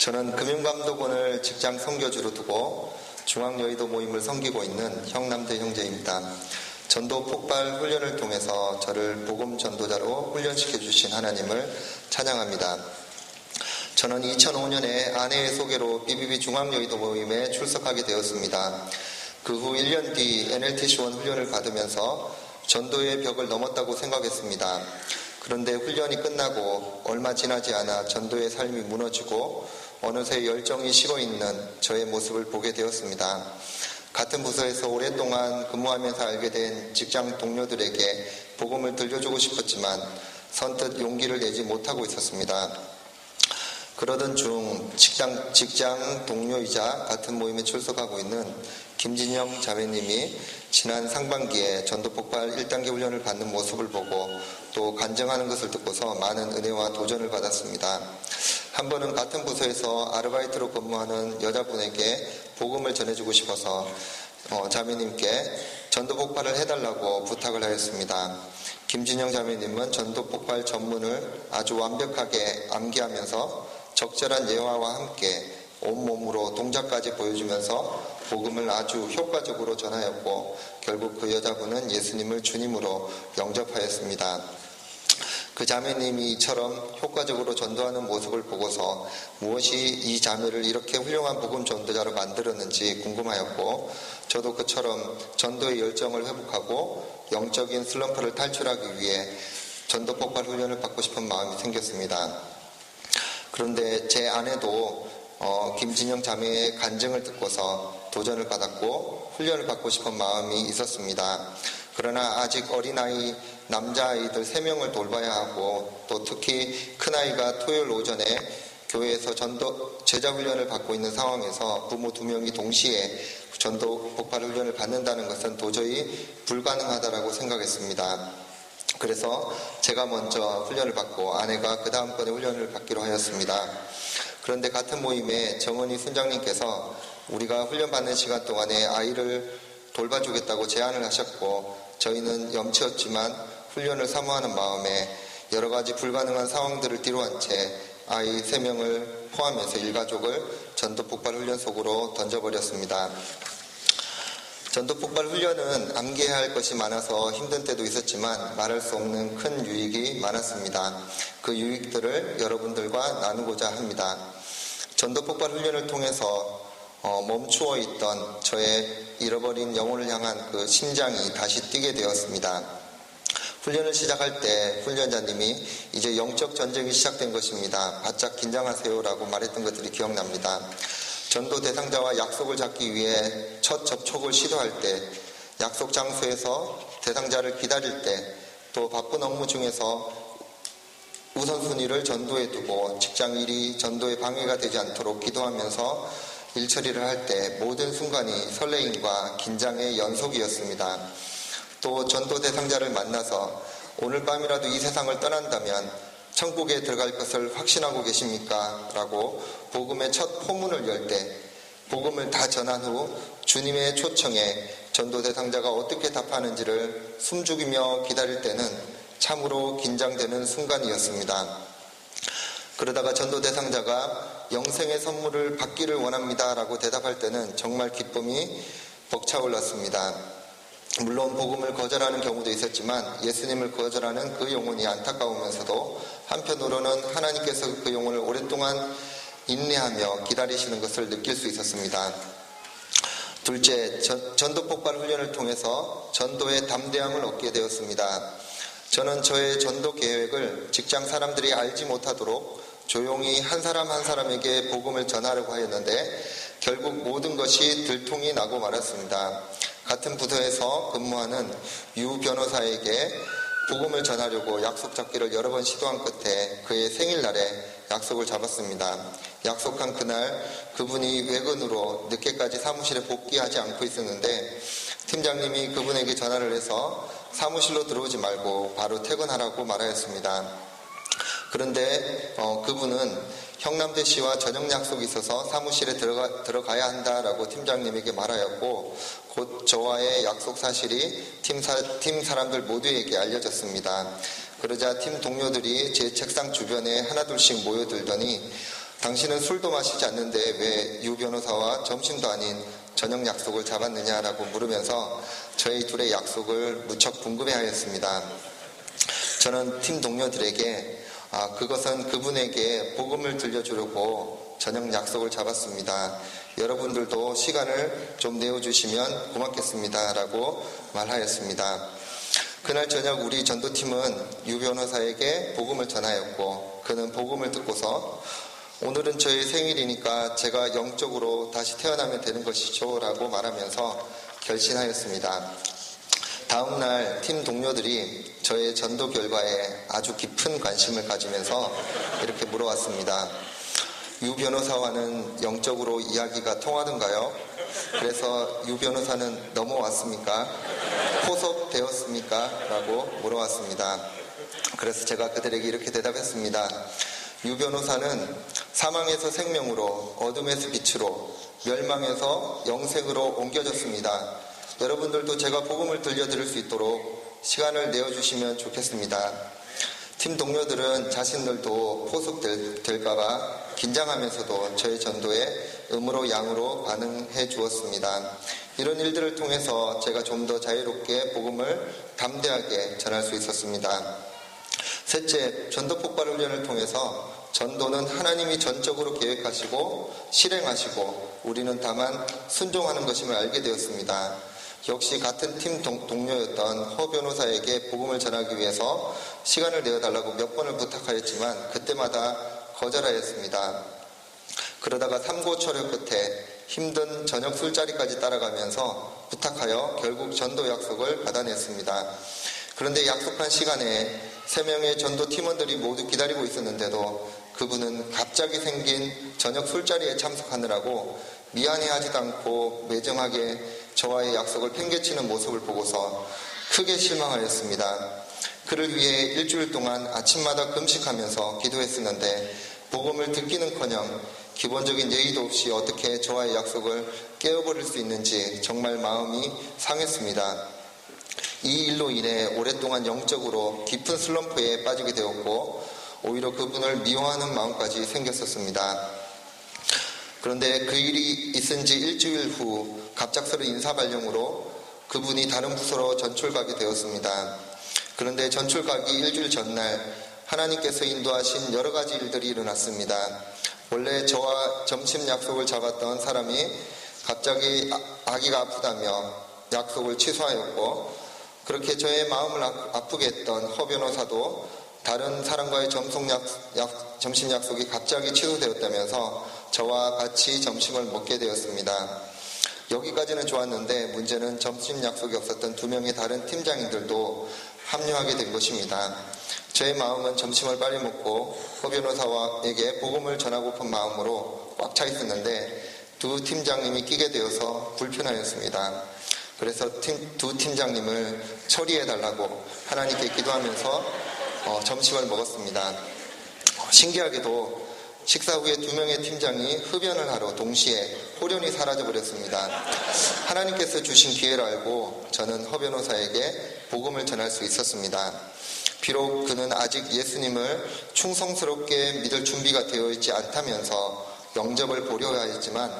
저는 금융감독원을 직장 선교주로 두고 중앙여의도 모임을 섬기고 있는 형남대 형제입니다. 전도 폭발 훈련을 통해서 저를 복음 전도자로 훈련시켜 주신 하나님을 찬양합니다. 저는 2005년에 아내의 소개로 BBB 중앙여의도 모임에 출석하게 되었습니다. 그 후 1년 뒤 NLTC1 훈련을 받으면서 전도의 벽을 넘었다고 생각했습니다. 그런데 훈련이 끝나고 얼마 지나지 않아 전도의 삶이 무너지고 어느새 열정이 식어있는 저의 모습을 보게 되었습니다. 같은 부서에서 오랫동안 근무하면서 알게 된 직장 동료들에게 복음을 들려주고 싶었지만 선뜻 용기를 내지 못하고 있었습니다. 그러던 중 직장 동료이자 같은 모임에 출석하고 있는 김진영 자매님이 지난 상반기에 전도폭발 1단계 훈련을 받는 모습을 보고 또 간증하는 것을 듣고서 많은 은혜와 도전을 받았습니다. 한 번은 같은 부서에서 아르바이트로 근무하는 여자분에게 복음을 전해주고 싶어서 자매님께 전도폭발을 해달라고 부탁을 하였습니다. 김진영 자매님은 전도폭발 전문을 아주 완벽하게 암기하면서 적절한 예화와 함께 온몸으로 동작까지 보여주면서 복음을 아주 효과적으로 전하였고 결국 그 여자분은 예수님을 주님으로 영접하였습니다. 그 자매님이 이처럼 효과적으로 전도하는 모습을 보고서 무엇이 이 자매를 이렇게 훌륭한 복음 전도자로 만들었는지 궁금하였고 저도 그처럼 전도의 열정을 회복하고 영적인 슬럼프를 탈출하기 위해 전도 폭발 훈련을 받고 싶은 마음이 생겼습니다. 그런데 제 아내도 김진영 자매의 간증을 듣고서 도전을 받았고 훈련을 받고 싶은 마음이 있었습니다. 그러나 아직 어린아이 남자아이들 3명을 돌봐야 하고 또 특히 큰아이가 토요일 오전에 교회에서 전도 제자훈련을 받고 있는 상황에서 부모 2명이 동시에 전도 폭발 훈련을 받는다는 것은 도저히 불가능하다고 생각했습니다. 그래서 제가 먼저 훈련을 받고 아내가 그 다음번에 훈련을 받기로 하였습니다. 그런데 같은 모임에 정은희 순장님께서 우리가 훈련받는 시간 동안에 아이를 돌봐주겠다고 제안을 하셨고 저희는 염치 없지만 훈련을 사모하는 마음에 여러 가지 불가능한 상황들을 뒤로한 채 아이 3명을 포함해서 일가족을 전도폭발 훈련 속으로 던져버렸습니다. 전도폭발 훈련은 암기해야 할 것이 많아서 힘든 때도 있었지만 말할 수 없는 큰 유익이 많았습니다. 그 유익들을 여러분들과 나누고자 합니다. 전도폭발 훈련을 통해서 멈추어 있던 저의 잃어버린 영혼을 향한 그 심장이 다시 뛰게 되었습니다. 훈련을 시작할 때 훈련자님이 이제 영적 전쟁이 시작된 것입니다. 바짝 긴장하세요라고 말했던 것들이 기억납니다. 전도 대상자와 약속을 잡기 위해 첫 접촉을 시도할 때, 약속 장소에서 대상자를 기다릴 때, 또 바쁜 업무 중에서 우선순위를 전도에 두고 직장 일이 전도에 방해가 되지 않도록 기도하면서 일 처리를 할 때 모든 순간이 설레임과 긴장의 연속이었습니다. 또 전도 대상자를 만나서 오늘 밤이라도 이 세상을 떠난다면 천국에 들어갈 것을 확신하고 계십니까? 라고 복음의 첫 포문을 열 때 복음을 다 전한 후 주님의 초청에 전도 대상자가 어떻게 답하는지를 숨죽이며 기다릴 때는 참으로 긴장되는 순간이었습니다. 그러다가 전도 대상자가 영생의 선물을 받기를 원합니다 라고 대답할 때는 정말 기쁨이 벅차올랐습니다. 물론 복음을 거절하는 경우도 있었지만 예수님을 거절하는 그 영혼이 안타까우면서도 한편으로는 하나님께서 그 영혼을 오랫동안 인내하며 기다리시는 것을 느낄 수 있었습니다. 둘째, 전도폭발 훈련을 통해서 전도의 담대함을 얻게 되었습니다. 저는 저의 전도 계획을 직장 사람들이 알지 못하도록 조용히 한 사람 한 사람에게 복음을 전하려고 하였는데 결국 모든 것이 들통이 나고 말았습니다. 같은 부서에서 근무하는 유 변호사에게 복음을 전하려고 약속 잡기를 여러 번 시도한 끝에 그의 생일날에 약속을 잡았습니다. 약속한 그날 그분이 외근으로 늦게까지 사무실에 복귀하지 않고 있었는데 팀장님이 그분에게 전화를 해서 사무실로 들어오지 말고 바로 퇴근하라고 말하였습니다. 그런데 그분은 형남대씨와 저녁 약속이 있어서 사무실에 들어가야 한다라고 팀장님에게 말하였고 곧 저와의 약속 사실이 팀 사람들 모두에게 알려졌습니다. 그러자 팀 동료들이 제 책상 주변에 하나둘씩 모여들더니 당신은 술도 마시지 않는데 왜 유 변호사와 점심도 아닌 저녁 약속을 잡았느냐라고 물으면서 저희 둘의 약속을 무척 궁금해하였습니다. 저는 팀 동료들에게 그것은 그분에게 복음을 들려주려고 저녁 약속을 잡았습니다. 여러분들도 시간을 좀 내어주시면 고맙겠습니다. 라고 말하였습니다. 그날 저녁 우리 전도팀은 유 변호사에게 복음을 전하였고 그는 복음을 듣고서 오늘은 저의 생일이니까 제가 영적으로 다시 태어나면 되는 것이죠 라고 말하면서 결심하였습니다. 다음날 팀 동료들이 저의 전도 결과에 아주 깊은 관심을 가지면서 이렇게 물어왔습니다. 유 변호사와는 영적으로 이야기가 통하던가요? 그래서 유 변호사는 넘어왔습니까? 포섭되었습니까? 라고 물어왔습니다. 그래서 제가 그들에게 이렇게 대답했습니다. 유 변호사는 사망에서 생명으로, 어둠에서 빛으로, 멸망에서 영생으로 옮겨졌습니다. 여러분들도 제가 복음을 들려드릴 수 있도록 시간을 내어주시면 좋겠습니다. 팀 동료들은 자신들도 포섭될까봐 긴장하면서도 저의 전도에 음으로 양으로 반응해 주었습니다. 이런 일들을 통해서 제가 좀 더 자유롭게 복음을 담대하게 전할 수 있었습니다. 셋째, 전도 폭발 훈련을 통해서 전도는 하나님이 전적으로 계획하시고 실행하시고 우리는 다만 순종하는 것임을 알게 되었습니다. 역시 같은 팀 동료였던 허 변호사에게 복음을 전하기 위해서 시간을 내어달라고 몇 번을 부탁하였지만 그때마다 거절하였습니다. 그러다가 삼고초려 끝에 힘든 저녁 술자리까지 따라가면서 부탁하여 결국 전도 약속을 받아냈습니다. 그런데 약속한 시간에 3명의 전도 팀원들이 모두 기다리고 있었는데도 그분은 갑자기 생긴 저녁 술자리에 참석하느라고 미안해하지도 않고 매정하게 저와의 약속을 팽개치는 모습을 보고서 크게 실망하였습니다. 그를 위해 일주일 동안 아침마다 금식하면서 기도했었는데 복음을 듣기는커녕 기본적인 예의도 없이 어떻게 저와의 약속을 깨어버릴 수 있는지 정말 마음이 상했습니다. 이 일로 인해 오랫동안 영적으로 깊은 슬럼프에 빠지게 되었고 오히려 그분을 미워하는 마음까지 생겼었습니다. 그런데 그 일이 있은 지 일주일 후 갑작스런 인사 발령으로 그분이 다른 부서로 전출가게 되었습니다. 그런데 전출가기 일주일 전날 하나님께서 인도하신 여러 가지 일들이 일어났습니다. 원래 저와 점심 약속을 잡았던 사람이 갑자기 아기가 아프다며 약속을 취소하였고 그렇게 저의 마음을 아프게 했던 허 변호사도 다른 사람과의 점심 약속이 갑자기 취소되었다면서 저와 같이 점심을 먹게 되었습니다. 여기까지는 좋았는데 문제는 점심 약속이 없었던 2명의 다른 팀장님들도 합류하게 된 것입니다. 저의 마음은 점심을 빨리 먹고 허 변호사에게 복음을 전하고픈 마음으로 꽉 차 있었는데 두 팀장님이 끼게 되어서 불편하였습니다. 그래서 두 팀장님을 처리해달라고 하나님께 기도하면서 점심을 먹었습니다. 신기하게도 식사 후에 2명의 팀장이 흡연을 하러 동시에 홀연히 사라져버렸습니다. 하나님께서 주신 기회를 알고 저는 허 변호사에게 복음을 전할 수 있었습니다. 비록 그는 아직 예수님을 충성스럽게 믿을 준비가 되어 있지 않다면서 영접을 보려 하였지만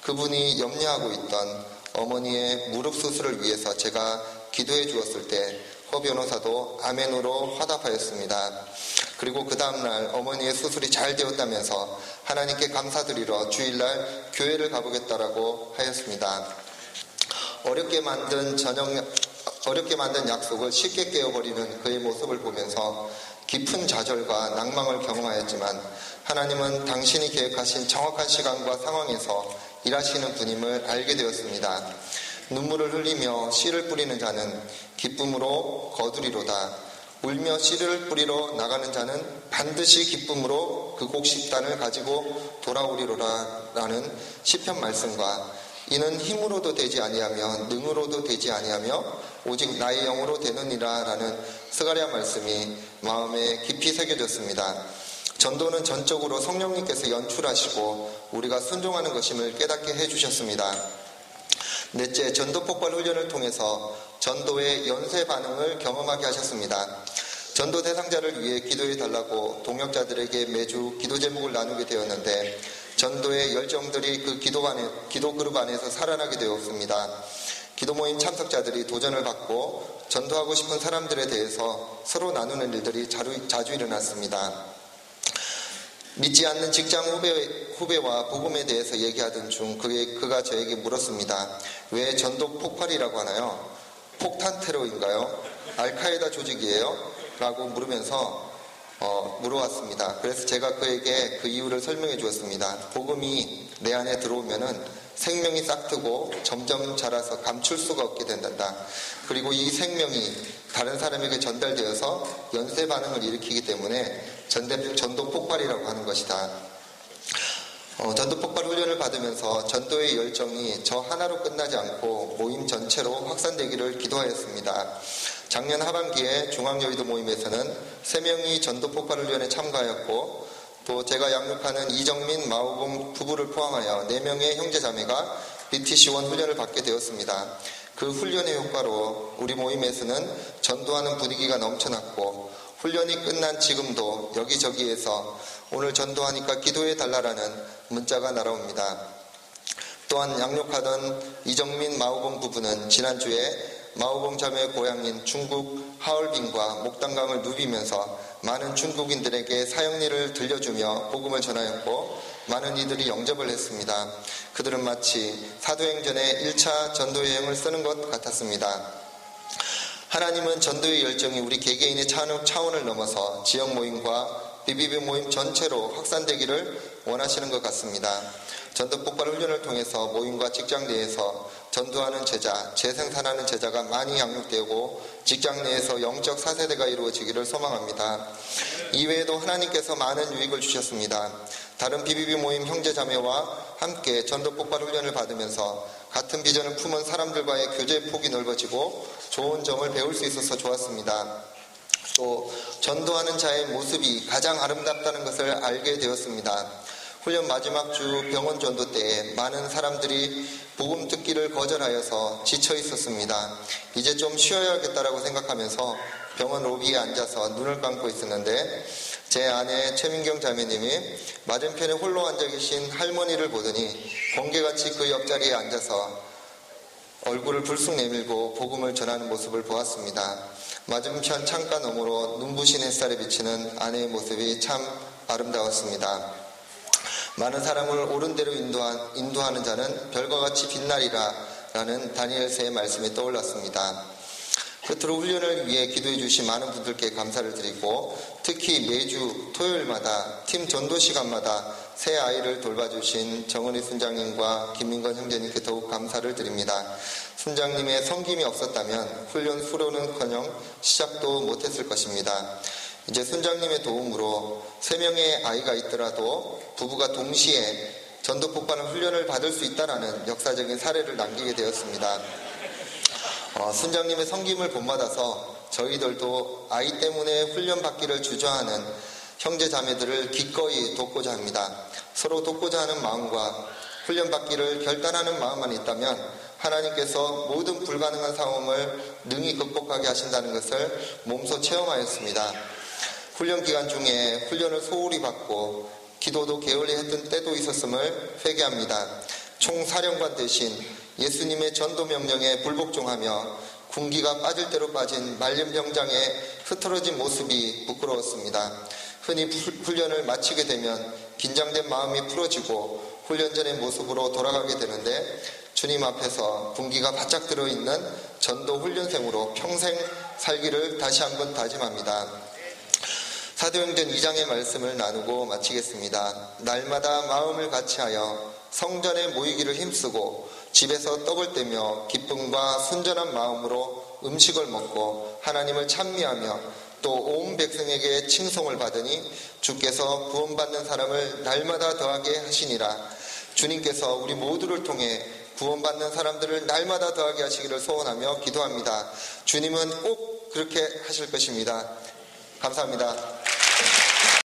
그분이 염려하고 있던 어머니의 무릎 수술을 위해서 제가 기도해 주었을 때 허 변호사도 아멘으로 화답하였습니다. 그리고 그 다음날 어머니의 수술이 잘 되었다면서 하나님께 감사드리러 주일날 교회를 가보겠다라고 하였습니다. 어렵게 만든 약속을 쉽게 깨어버리는 그의 모습을 보면서 깊은 좌절과 낭망을 경험하였지만 하나님은 당신이 계획하신 정확한 시간과 상황에서 일하시는 분임을 알게 되었습니다. 눈물을 흘리며 씨를 뿌리는 자는 기쁨으로 거두리로다. 울며 씨를 뿌리러 나가는 자는 반드시 기쁨으로 그 곡식단을 가지고 돌아오리로라 라는 시편 말씀과 이는 힘으로도 되지 아니하며 능으로도 되지 아니하며 오직 나의 영으로 되느니라 라는 스가랴 말씀이 마음에 깊이 새겨졌습니다. 전도는 전적으로 성령님께서 연출하시고 우리가 순종하는 것임을 깨닫게 해주셨습니다. 넷째, 전도 폭발 훈련을 통해서 전도의 연쇄 반응을 경험하게 하셨습니다. 전도 대상자를 위해 기도해 달라고 동역자들에게 매주 기도 제목을 나누게 되었는데 전도의 열정들이 그 기도 그룹 안에서 살아나게 되었습니다. 기도 모임 참석자들이 도전을 받고 전도하고 싶은 사람들에 대해서 서로 나누는 일들이 자주 일어났습니다. 믿지 않는 직장 후배와 복음에 대해서 얘기하던 중 그가 저에게 물었습니다. 왜 전도 폭발이라고 하나요? 폭탄 테러인가요? 알카에다 조직이에요? 라고 물어왔습니다. 그래서 제가 그에게 그 이유를 설명해 주었습니다. 복음이 내 안에 들어오면은 생명이 싹트고 점점 자라서 감출 수가 없게 된단다. 그리고 이 생명이 다른 사람에게 전달되어서 연쇄 반응을 일으키기 때문에 전도 폭발이라고 하는 것이다. 전도 폭발 훈련을 받으면서 전도의 열정이 저 하나로 끝나지 않고 모임 전체로 확산되기를 기도하였습니다. 작년 하반기에 중앙여의도 모임에서는 3명이 전도 폭발 훈련에 참가하였고 또 제가 양육하는 이정민, 마오봉 부부를 포함하여 4명의 형제자매가 BTC1 훈련을 받게 되었습니다. 그 훈련의 효과로 우리 모임에서는 전도하는 분위기가 넘쳐났고 훈련이 끝난 지금도 여기저기에서 오늘 전도하니까 기도해 달라라는 문자가 날아옵니다. 또한 양육하던 이정민, 마오봉 부부는 지난주에 마오봉 자매의 고향인 중국 하얼빈과 목단강을 누비면서 많은 중국인들에게 사형리를 들려주며 복음을 전하였고 많은 이들이 영접을 했습니다. 그들은 마치 사도행전의 1차 전도 여행을 쓰는 것 같았습니다. 하나님은 전도의 열정이 우리 개개인의 차원을 넘어서 지역 모임과 BBB 모임 전체로 확산되기를 원하시는 것 같습니다. 전도 폭발 훈련을 통해서 모임과 직장 내에서 전도하는 제자, 재생산하는 제자가 많이 양육되고 직장 내에서 영적 4세대가 이루어지기를 소망합니다. 이외에도 하나님께서 많은 유익을 주셨습니다. 다른 BBB 모임 형제자매와 함께 전도 폭발 훈련을 받으면서 같은 비전을 품은 사람들과의 교제 폭이 넓어지고 좋은 점을 배울 수 있어서 좋았습니다. 또 전도하는 자의 모습이 가장 아름답다는 것을 알게 되었습니다. 훈련 마지막 주 병원 전도 때에 많은 사람들이 복음 듣기를 거절하여서 지쳐 있었습니다. 이제 좀 쉬어야겠다라고 생각하면서 병원 로비에 앉아서 눈을 감고 있었는데 제 아내 최민경 자매님이 맞은편에 홀로 앉아 계신 할머니를 보더니 번개같이 그 옆자리에 앉아서 얼굴을 불쑥 내밀고 복음을 전하는 모습을 보았습니다. 맞은편 창가 너머로 눈부신 햇살에 비치는 아내의 모습이 참 아름다웠습니다. 많은 사람을 옳은 대로 인도하는 자는 별과 같이 빛나리라 라는 다니엘서의 말씀이 떠올랐습니다. 끝으로 훈련을 위해 기도해 주신 많은 분들께 감사를 드리고 특히 매주 토요일마다 팀 전도 시간마다 새 아이를 돌봐주신 정은희 순장님과 김민건 형제님께 더욱 감사를 드립니다. 순장님의 섬김이 없었다면 훈련 수료는커녕 시작도 못했을 것입니다. 이제 순장님의 도움으로 3명의 아이가 있더라도 부부가 동시에 전도 폭발 훈련을 받을 수 있다라는 역사적인 사례를 남기게 되었습니다. 순장님의 섬김을 본받아서 저희들도 아이 때문에 훈련 받기를 주저하는 형제 자매들을 기꺼이 돕고자 합니다. 서로 돕고자 하는 마음과 훈련 받기를 결단하는 마음만 있다면 하나님께서 모든 불가능한 상황을 능히 극복하게 하신다는 것을 몸소 체험하였습니다. 훈련 기간 중에 훈련을 소홀히 받고 기도도 게을리 했던 때도 있었음을 회개합니다. 총사령관 대신 예수님의 전도 명령에 불복종하며 군기가 빠질 대로 빠진 말년병장의 흐트러진 모습이 부끄러웠습니다. 흔히 훈련을 마치게 되면 긴장된 마음이 풀어지고 훈련 전의 모습으로 돌아가게 되는데 주님 앞에서 군기가 바짝 들어있는 전도 훈련생으로 평생 살기를 다시 한번 다짐합니다. 사도행전 2장의 말씀을 나누고 마치겠습니다. 날마다 마음을 같이하여 성전에 모이기를 힘쓰고 집에서 떡을 떼며 기쁨과 순전한 마음으로 음식을 먹고 하나님을 찬미하며 또 온 백성에게 칭송을 받으니 주께서 구원받는 사람을 날마다 더하게 하시니라. 주님께서 우리 모두를 통해 구원받는 사람들을 날마다 더하게 하시기를 소원하며 기도합니다. 주님은 꼭 그렇게 하실 것입니다. 감사합니다.